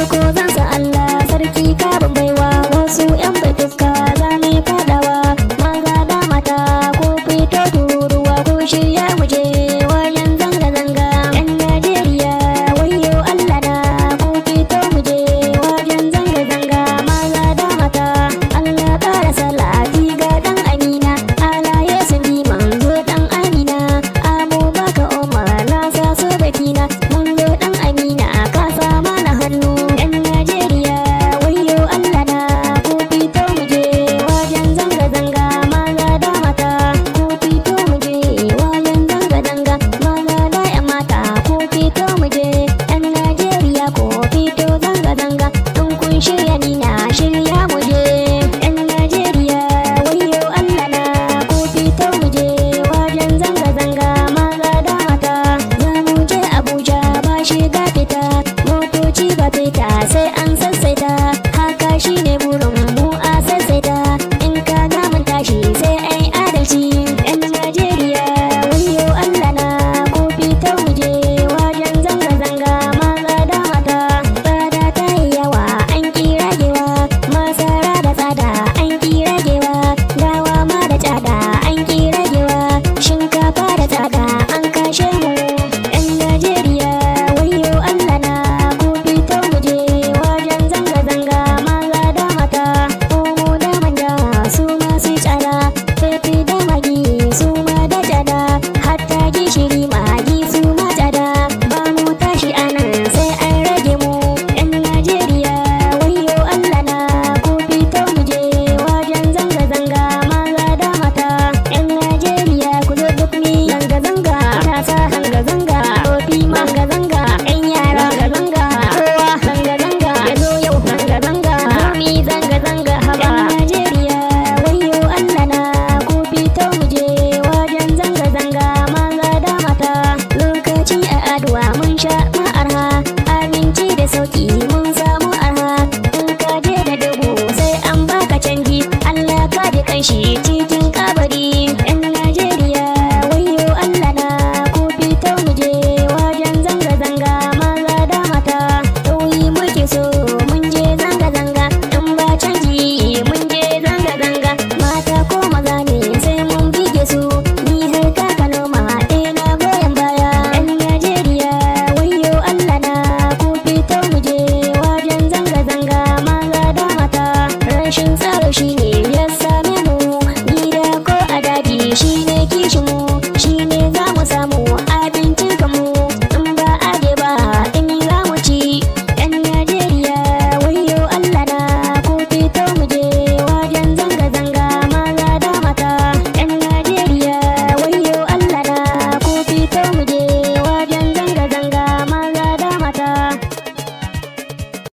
ko zan sa Allah sarki ka ban baiwa wasu yan baituka za ne fadawa maza da mata ko fito tururuwa ko shirya muje wajen zanga-zanga yan Najeriya wayo Allah na ko fito muje wajen zanga-zanga maza da mata Allah ƙara salati ga dan Amina alaye sun bi manzo dan Amina amu baka Umar na sa so bakina manzo dan Amina ka sa mana hannu yan Najeriya wayo Allah na ko fito muje wajen zanga-zanga maza da mata ko fito muje wajen zanga-zanga maza da yan mata ko fito muje yan Najeriya ko fito zanga-zanga in kun shirya ni na shirya muje yan Najeriya wayo Allah na ko fito muje wajen zanga-zanga maza da mata za mu je Abuja ba shiga fita motoci ba fita sai